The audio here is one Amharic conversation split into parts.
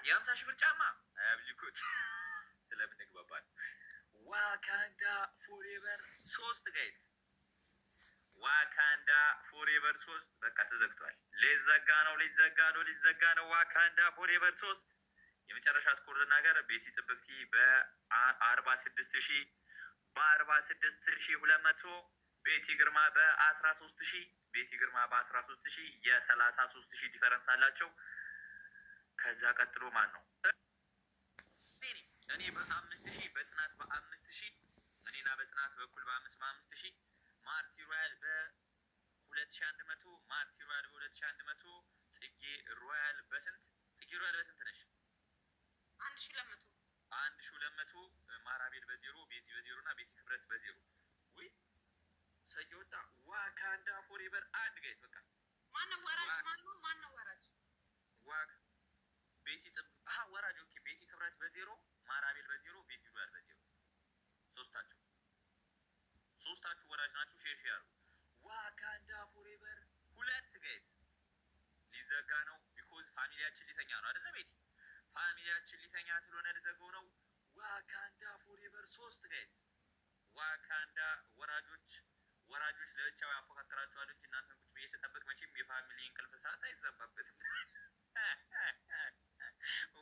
የ50 ሺህ ብር ጫማ አያብልኩት ስለምንግባባ ነው። ዋካንዳ ፎሬቨር 3 ጋይስ ዋካንዳ ፎሬቨር 3 በቃ ተዘግቷል። ሊዘጋ ነው። ዋካንዳ ፎሬቨር 3 የመጨረሻ ስኮር ልናገር። ቤቲ ጽብቅቲ በ46,200 ቤቲ ግርማ በ13,000 የ33,000 ዲፈረንስ አላቸው። ከዛ ቀጥሎ ማን ነው? እኔ በ5,000 በጽናት በ5,000 እኔና በጽናት በኩል በ5,000 ማርቲ ሮያል በ2,100 ጽጌ ሮያል በስንት ነሽ? 1,200 ማራቤል በ0 ቤቲ በ0 እና ቤቲ ክብረት በ0 ወይ ሰየውጣ ዋካንዳ ፎሬቨር 1 ጋይስ በቃ ማነው ወራጅ? ዋክ ቤቲ ወራጅ ኦኬ። ቤቲ ክብረት በ0 ማራቤል በ0 ቤቲ ሮያል በ0 ሶስታችሁ ወራጅ ናችሁ። ሼር ያሉ ዋካንዳ ፎሬቨር 2 ጋይስ ሊዘጋ ነው። ቢኮዝ ፋሚሊያችን ሊተኛ ነው አይደለ? ቤቲ ፋሚሊያችን ሊተኛ ስለሆነ ሊዘጋው ነው። ዋካንዳ ፎሬቨር 3 ጋይስ ዋካንዳ ወራጆች ለብቻው ያፎካከራችኋል እንጂ እናንተን ቁጭ ብዬ ስጠብቅ መቼም የፋሚሊ እንቅልፍ ሰዓት አይዛባበትም።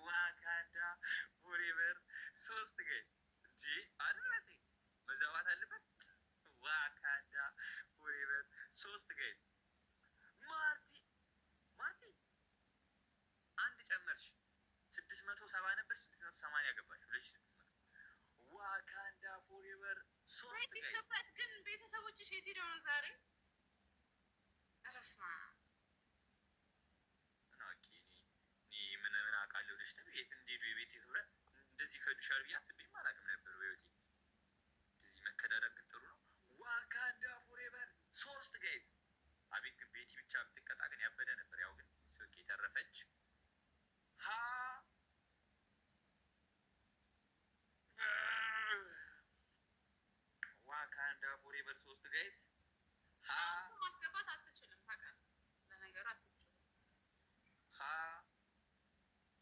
ዋካንዳ ፎሬቨር 3 ጋይስ እንጂ አይደል? መዛባት አለበት። ዋካንዳ ፎሬቨር 3 ጋይስ ማርቲ አንድ ጨመርሽ 670 ነበር 680 ያገባሽ 2600 ዋካንዳ ፎሬቨር 3 ጋይስ ከፈት ግን ቤተሰቦችሽ የት ሄደው ነው ዛሬ? አረስማ ምን አውቃለሁ ልሽ ነው የት እንደሄዱ የቤት ህብረት እንደዚህ ከዱሻል ብዬ አስቤም አላውቅም ነበር። በህይወቴ እንደዚህ መከዳደር ግን ጥሩ ነው። ዋካንዳ ፎሬቨር 3 ጋይስ አቤት ግን ቤቲ ብቻ ብትቀጣ ግን ያበደ ነበር። ያው ግን ሶኬ ተረፈች። ዋካንዳ ፎሬቨር 3 ጋይስ ማስገባት አትችልም። ታውቃለህ፣ ለነገሩ አትችልም።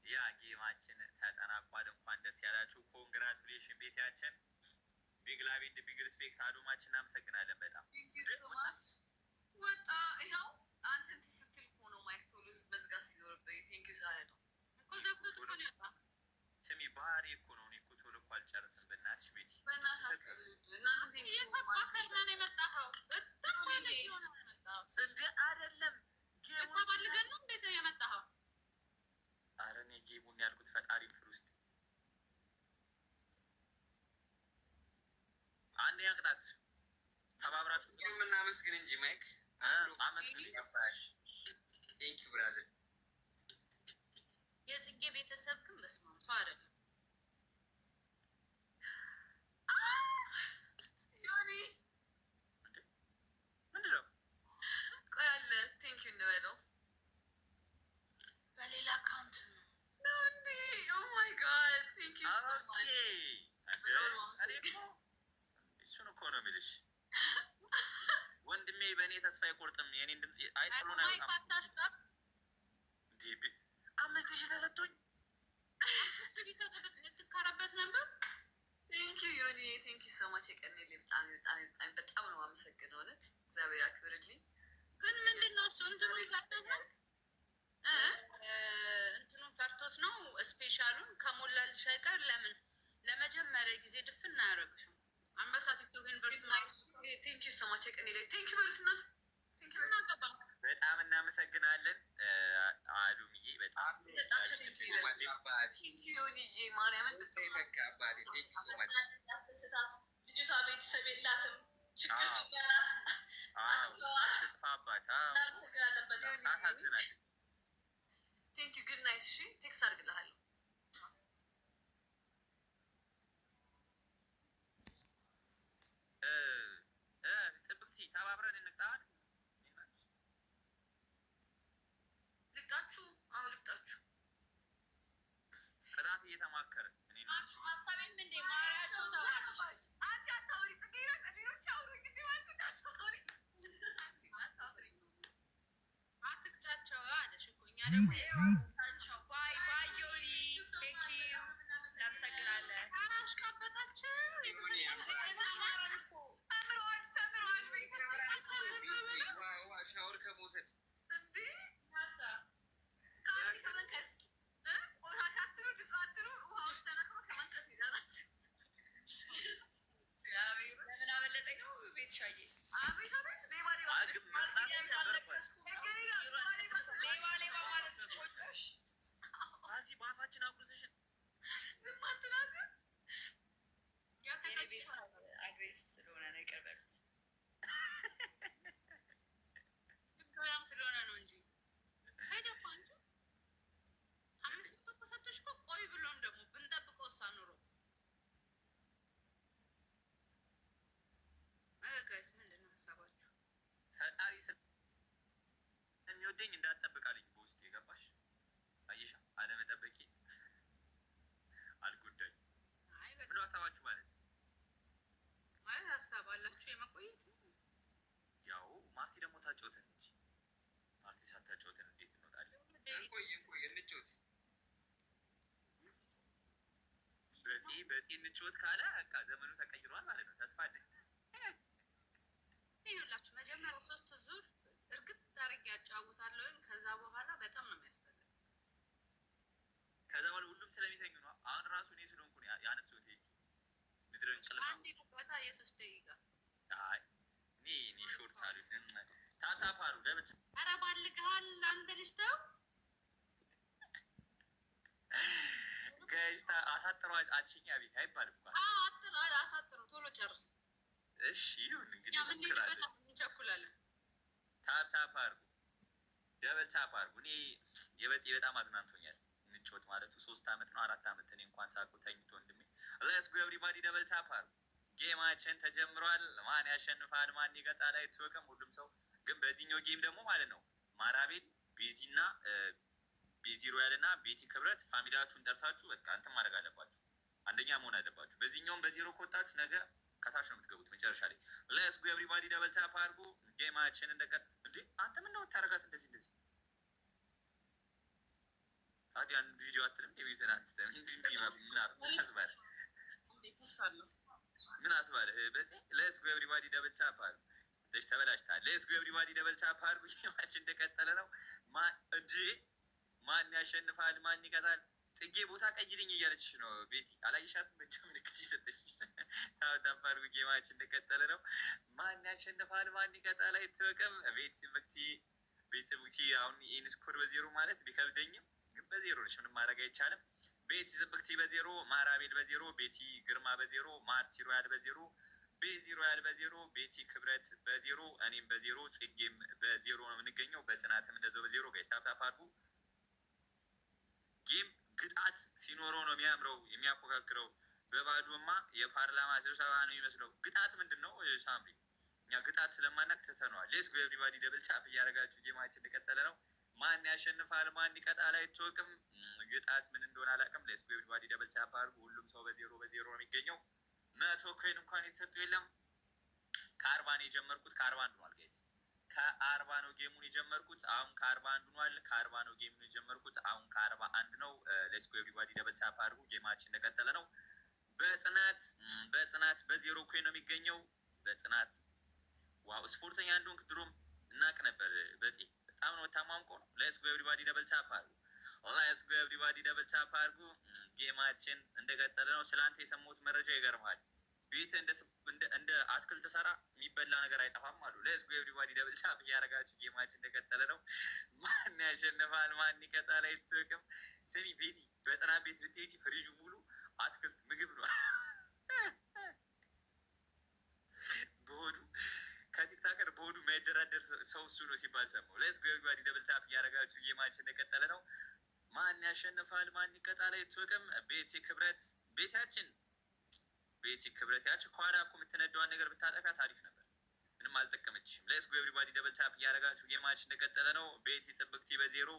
ያ ጌማችን ተጠናቋል። እንኳን ደስ ያላችሁ። ኮንግራቹሌሽን ቤታችን። ቢግ ላቭ ኤንድ ቢግ ሪስፔክት አዶማችን እናመሰግናለን በጣም ወጣ። ይኸው አንተ እንትን ስትል እኮ ነው ማይክ ቶሎ መዝጋት ሲኖርብህ ቴንኪው ሳለ ነው እኮ ዘግቶት እኮ ነው የወጣው። ስሚ ባህሪ እኮ ነው። እኔ እኮ ቶሎ እኮ አልጨርስም። በእናትሽ ቤቲ በእናትህ አትቀልድ። እናንተ ቴንኪው የተባከር ነው የመጣኸው። በጣም የሆነ ነው የመጣኸው። እንደ አይደለም ተባልገን ነው እንዴት የመጣኸው? ኧረ እኔ ጌሙን ያልኩት ፈጣሪ ፍር ውስጥ አንደኛ ቅጣት ተባብራችሁ የምናመስግን እንጂ ማይክ አመስግን ይገባሽ። ቴንኪው ብራዘር። የጽጌ ቤተሰብ ግን በስመ አብ ሰው አይደለም። ዮኒ ምንድን ነው? ቆይ አለ ቴንኪው እንበለው በሌላ አካውንት ነው እንዴ? ኦ ማይ ጋድ ቴንኪው ሶ ማች። እሱን እኮ ነው የምልሽ ወንድሜ። በእኔ ተስፋ አይቆርጥም። የኔን ድምፅ አይጥሎ ነው ያወጣም። 5,000 ተሰጥቶኝ ልትካረበት ነበር። ቴንኪው ዮኒ ቴንኪው ሶ ማች። የቀነልኝ በጣም ነው የማመሰግነው። እውነት እግዚአብሔር አክብርልኝ። ግን ምንድን ነው እሱ እንትኑን ፈርቶት ነው ስፔሻሉን ከሞላልሽ አይቀር ለምን ለመጀመሪያ ጊዜ ድፍን አያደርግሽም? አንበሳ ቲክቶክ ዩኒቨርሲቲ ቴንኪው ሶ ማች። የቀነልኝ ቴንኪው በልትነት ቴንኪው እናገባ በጣም እናመሰግናለን አዱምዬ። በጣም ሰጣቸው ቴንኪው ዮኒዬ ማርያምን ልጅቷ ቤተሰብ የላትም ችግር ትኛናት ስፋባት እናመሰግናለን። በጣም አሳዝናል። ቴንኪው ጉድ ናይት። እሺ ቴክስት አድርግልሃለሁ። ጽብቅቲ ተባብረን እንቅጣት። ልቅጣችሁ? አዎ ልቅጣችሁ። ቅጣት እየተማከርን ሀሳቤም እንደ ማርያቸው ተባልሽ። አንቺ አታውሪ ጽጌ ሌሎች አውሩ እንግዲህ አንቺ እንዳታውሪ አትቅጫቸው አለሽ እኮ እኛ ደግሞ አትቅጫቸው። ባይ ባይ ዮኒ አግሬሲቭ ስለሆነ ነው ይቅር በሉት። ችግራም ስለሆነ ነው እንጂ አይደፋ እንጂ 500 እኮ ሰጥቶሽ እኮ ቆይ ብሎም ደግሞ ብንጠብቀው እሳ ኑሮ ጋይስ ምንድን ነው ሀሳባችሁ? ፈጣሪ ስለሚወደኝ እንዳትጠብቃለኝ በውስጥ የገባሽ አየሻ አለመጠበቂ አልጎዳኝ። ምንድን ነው ሀሳባችሁ ማለት ማለት ሀሳብ አላችሁ የመቆየት ያው ማርቲ ደግሞ ታጫውተን እንጂ ማርቲ ሳታጫውተን እንዴት እንወጣለን? እንቆይ እንጫወት በጤ እንጫወት ካለ በቃ ዘመኑ ተቀይሯል ማለት ነው። ተስፋ አለ። ይኸውላችሁ መጀመሪያ 3 ዙር እርግጥ አድርጌ ያጫውታለሁኝ። ከዛ በኋላ በጣም ነው የሚያስጠላው። ከዛ በኋላ ሁሉም ስለሚተኙ ነው። አሁን ራሱ እኔ ስለሆንኩ ነው ያነሱት። ምድር እንቅልፍ አንዴ ገባታ የ3 ደቂቃ አይ እኔ ሾርት አሉ ታታፓሩ ለምን ኧረ ባልግሃል አንተ ልጅ ተው ጋይስ አሳጥሯ አልሽኛ ቤት አይባልም እንኳን አሳጥሩ ቶሎ ጨርስ። እሺ ይሁን እንግዲህ ምን ይልበታ እንቸኩላለን። ታፕ አድርጉ ደብል ታፕ አድርጉ። እኔ የበጤ በጣም አዝናንቶኛል። እንጫወት ማለቱ 3 አመት ነው 4 አመት እኔ እንኳን ሳቁ ተኝቶ ወንድሜ። ሌትስ ጎ ኤቭሪባዲ ደብል ታፕ አድርጉ። ጌማችን ተጀምሯል። ማን ያሸንፋል ማን ይቀጣል አይታወቅም። ሁሉም ሰው ግን በዚህኛው ጌም ደግሞ ማለት ነው ማራቤል ቤዚና ቤዚ ሮያል እና ቤቲ ክብረት ፋሚሊያችሁን ጠርታችሁ በቃ እንትን ማድረግ አለባችሁ። አንደኛ መሆን አለባችሁ። በዚህኛውም በዜሮ ከወጣችሁ ነገ ከታች ነው የምትገቡት መጨረሻ ላይ። ሌትስ ጎ ኤቭሪባዲ ደብል ታፕ አድርጉ። ጌማችን እንደቀጥ እንዴ አንተ ምን ነው ታረጋት እንደዚህ ታዲያ አንድ ቪዲዮ አትልም የቤትን አንስተን ምን አስባለ በዚህ ሌትስ ጎ ኤቭሪባዲ ደብል ታፕ አድርጉ። ደሽ ተበላሽታል። ሌትስ ጎ ኤቭሪባዲ ደብል ታፕ አድርጉ። ጌማችን እንደቀጠለ ነው። ማን ያሸንፋል ማን ይቀጣል? ጽጌ ቦታ ቀይርኝ እያለችሽ ነው ቤቲ አላየሻትም? ብቻ ምልክት ይሰጠች ታፕ አድርጉ። ጌማችን እንደቀጠለ ነው። ማን ያሸንፋል ማን ይቀጣል አይታወቅም። ቤተሰቦቼ አሁን ይህን ስኮር በዜሮ ማለት ቢከብደኝም ግን በዜሮ ነች ምንም ማድረግ አይቻልም። ቤቲ ጽብቅቲ በዜሮ፣ ማራቤል በዜሮ፣ ቤቲ ግርማ በዜሮ፣ ማርቲ ሮያል በዜሮ፣ ቤዚ ሮያል በዜሮ፣ ቤቲ ክብረት በዜሮ፣ እኔም በዜሮ፣ ጽጌም በዜሮ ነው የምንገኘው። በጽናትም እንደዛው በዜሮ። ጋይስ ታፕ አድርጉ። ጌም ግጣት ሲኖረው ነው የሚያምረው የሚያፎካክረው። በባዶማ የፓርላማ ስብሰባ ነው የሚመስለው። ግጣት ምንድን ነው ሳምሪ? እኛ ግጣት ስለማናቅ ትተነዋል። ሌትስ ጎ ኤቭሪባዲ ደብል ታፕ እያደረጋችሁ ጌማችን እንደቀጠለ ነው። ማን ያሸንፋል ማን ይቀጣል አይታወቅም። ግጣት ምን እንደሆነ አላውቅም። ሌትስ ጎ ኤቭሪባዲ ደብል ታፕ አድርጉ። ሁሉም ሰው በዜሮ በዜሮ ነው የሚገኘው። 100 ኮይን እንኳን የተሰጡ የለም። ከ40 ነው የጀመርኩት። ከ41 ሆኗል ጋይስ። ከ40 ነው ጌሙን የጀመርኩት። አሁን ከ41 ሆኗል። ከ40 ነው ጌሙን የጀመርኩት። አሁን ከ41 ነው። ሌትስ ጎ ኤቭሪባዲ ደብል ታፕ አድርጉ። ጌማችን እንደቀጠለ ነው። በጽናት በዜሮ ኮይን ነው የሚገኘው። በጽናት ዋው ስፖርተኛ እንደሆንክ ድሮም እናቅ ነበር። በጣም ነው ታማምቆ ነው። ሌትስ ጎ ኤቭሪባዲ ደብል ታፕ አድርጉ። ሌትስ ጎ ኤቭሪባዲ ደብል ታፕ አድርጉ። ጌማችን እንደቀጠለ ነው። ስለአንተ የሰማሁት መረጃ ይገርማል። ቤት እንደ አትክልት ሰራ የሚበላ ነገር አይጠፋም አሉ። ሌትስ ጎ ኤቭሪባዲ ደብል ታፕ እያደረጋችሁ ጌማችን እንደቀጠለ ነው። ማን ያሸንፋል ማን ይቀጣል አይታወቅም። ስሚ ቤቲ በጽናት ቤት ብትሄጂ ፍሪጁ ሙሉ አትክልት ምግብ ነው። በሆዱ ከቲክታከር በሆዱ የማይደራደር ሰው እሱ ነው ሲባል ሰማሁ። ሌትስ ጎ ኤቭሪባዲ ደብል ታፕ እያደረጋችሁ ጌማችን እንደቀጠለ ነው። ማን ያሸንፋል ማን ይቀጣል አይታወቅም። ቤቲ ክብረት ቤቲ ክብረት ያች ከኋላ እኮ የምትነደዋን ነገር ብታጠፊያ ታሪፍ ነበር። ምንም አልጠቀመችም። ሌትስ ጎ ኤቭሪባዲ ደብል ታፕ እያደረጋችሁ ጌማችን እንደቀጠለ ነው። ቤቲ ጽብቅቲ በዜሮ፣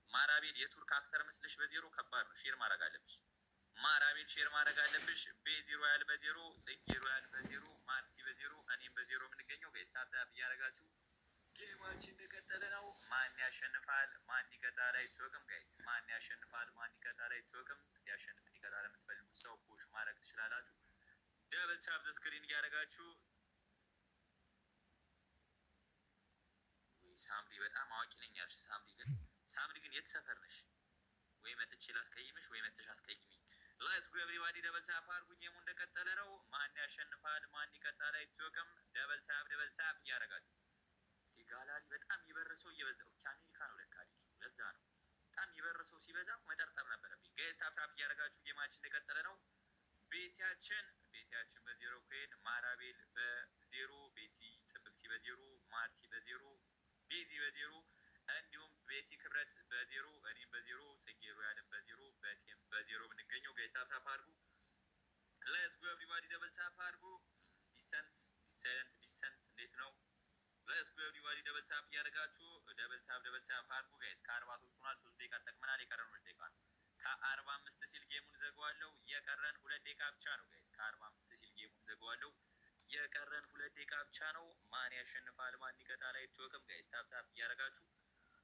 ማራቤል የቱርክ አክተር መስለሽ በዜሮ። ከባድ ነው። ሼር ማድረግ አለብሽ ማራቤል፣ ሼር ማድረግ አለብሽ። ቤዚ ሮያል በዜሮ፣ ጽጌ ሮያል በዜሮ፣ ማርቲ በዜሮ፣ እኔም በዜሮ የምንገኘው ጋይስ ታፕ እያደረጋችሁ ጌማችን እንደቀጠለ ነው። ማን ያሸንፋል ማን ይቀጣል አይታወቅም ጋይስ። ማን ያሸንፋል ማን ይቀጣል አይታወቅም። ያሸንፍ ይቀጣል የምትፈልጉት ሰው ፑሽ ማድረግ ትችላላችሁ። ደብል ታፕ ዘ ስክሪን እያደረጋችሁ። ሳምሪ በጣም አዋቂ ነኝ ያልሽ ሳምሪ ግን የት ሰፈር ነሽ? ወይ መጥቼ ላስቀይምሽ ወይ መጥተሽ አስቀይሚኝ። ሌትስ ጎ ኤቭሪባዲ ደብል ታፕ አድርጉ። ጌሙ እንደቀጠለ ነው። ማን ያሸንፋል ማን ይቀጣል አይታወቅም። ደብል ታፕ እያደረጋችሁ። ጋላሪ በጣም የበረሰው እየበዛ ከአሜሪካ ነው ለካ ልጁ። ለዛ ነው በጣም የበረሰው ሲበዛ መጠርጠር ነበረብኝ። ጋይስ ታፕ እያደረጋችሁ ጌማችን እንደቀጠለ ነው። ቤቲያችን በዜሮ ኮይን፣ ማራቤል በዜሮ፣ ቤቲ ጽብቅቲ በዜሮ፣ ማርቲ በዜሮ፣ ቤዚ በዜሮ እንዲሁም ቤቲ ክብረት በዜሮ፣ እኔም በዜሮ፣ ጽጌ ሮያልን በዜሮ፣ በቴም በዜሮ የምንገኘው ጋይስ ታፕ ታፕ አድርጉ። ሌትስ ጎ ኤቭሪባዲ ደብል ታፕ አድርጉ። ዲሰንት እንዴት ነው? ሌትስ ጎ ኤቭሪባዲ ደብል ታፕ እያደረጋችሁ ደብል ታፕ አድርጉ ጋይስ። ከ43 ሆኗል። 3 ደቂቃ ተጠቅመናል። የቀረን 2 ደቂቃ ነው። ከ45 ሲል ጌሙን ዘጋዋለሁ። የቀረን 2 ደቂቃ ብቻ ነው ጋይስ። ከ45 ሲል ጌሙን ዘጋዋለሁ። የቀረን 2 ደቂቃ ብቻ ነው። ማን ያሸንፋል ማን ይቀጣል አይታወቅም ጋይስ። ታፕ ታፕ እያደረጋችሁ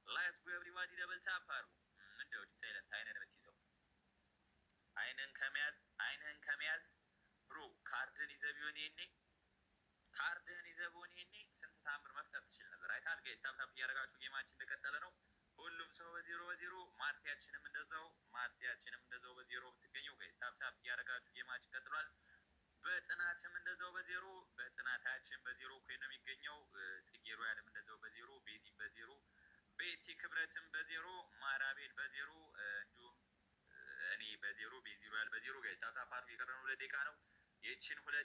ሌትስ ጎ ኤቭሪባዲ ደብል ታፕ አድርጉ። ምንድነው ዲሳይለንት አይነን የምትይዘው? አይንህን ከመያዝ ብሮ ካርድን ይዘህ ቢሆን ይሄኔ ስንት ታምር መፍጠር ትችል ነበር። አይታል ጋይስ። ታፕ ታፕ እያደረጋችሁ ጌማችን እንደቀጠለ ነው። ሁሉም ሰው በዜሮ ማርቲያችንም እንደዛው በዜሮ የምትገኘው ጋይስ። ታፕ ታፕ እያደረጋችሁ ጌማችን ቀጥሏል። በጽናትም እንደዛው በዜሮ በጽናታችን በዜሮ ኮይን ነው የሚገኘው። ጽጌ ሮያልም እንደዛው በዜሮ፣ ቤዚም በዜሮ፣ ቤቲ ክብረትም በዜሮ፣ ማራቤል በዜሮ እንዲሁም እኔ በዜሮ፣ ቤዚ ሮያል በዜሮ ጋይስ። ታፕ ታፕ አድርጉ። የቀረን 2 ደቂቃ ነው። ይህችን 2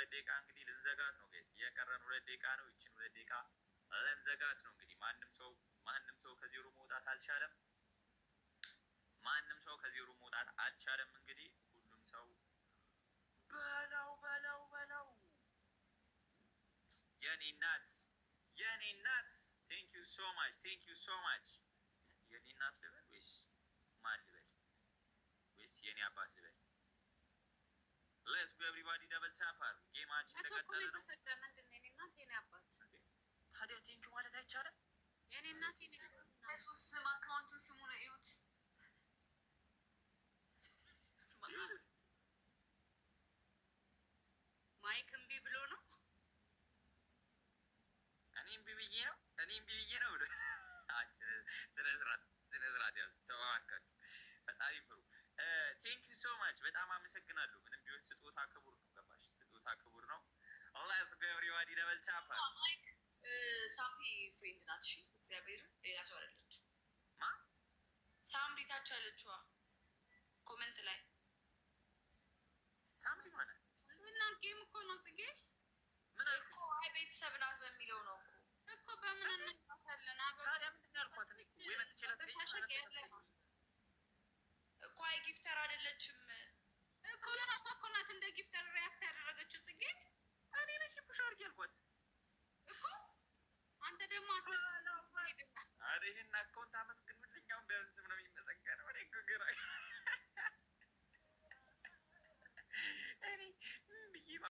ደቂቃ እንግዲህ ልንዘጋት ነው ጋይስ። የቀረን 2 ደቂቃ ነው። ይህችን 2 ደቂቃ ልንዘጋት ነው እንግዲህ። ማንም ሰው ከዜሮ መውጣት አልቻለም። እንግዲህ ሁሉም ሰው በላው የኔ እናት ቴንክ ዩ ሶ ማች የኔ እናት ልበል ወይስ ማን ልበል ወይስ የኔ አባት ልበል? ሌትስ ጎ ኤቭሪባዲ ደብል ታፕ አድርጉ። ጌማችን እንደቀጠለ ነው። ታዲያ ቴንክ ዩ ማለት አይቻልም? የኔ እናት የሱስ ስም አካውንቱን ስሙን እዩት። ማይክ እምቢ ብሎ ነው። እኔም ቢብዬ ነው። ስነ ስርዓት ያዙ። ተዋዋካችሁ ፈጣሪ ፍሩ። ቴንክ ዩ ሶ ማች በጣም አመሰግናለሁ። ምንም ቢሆን ስጦታ ክቡር ነው። ገባሽ? ስጦታ ክቡር ነው። ሌትስ ጎ ኤቭሪባዲ ደብል ታፕ ማይክ ሳምሪ ፍሬንድ ናት። እሺ እግዚአብሔርን ሌላ ሰው አይደለችም። ሳምሪ ታች ያለችዋ ኮመንት ላይ ሳምሪ ማለት እና ጌም እኮ ነው ጽጌ። ምን እኮ አይ ቤተሰብ ናት በሚለው ነው እኮ በምን እንባታለን? ታዲያ ምንድን ነው ያልኳት? ወይ መጥቼ ተሻሸቅ ያለ ነው እኮ። አይ ጊፍተር አይደለችም እኮ ለራሷ እኮ ናት እንደ ጊፍተር ሪያክት ያደረገችው ጽጌ። እኔ ነሽ ፑሽ አድርጌ ያልኳት እኮ። አንተ ደግሞ ይሄን አካውንት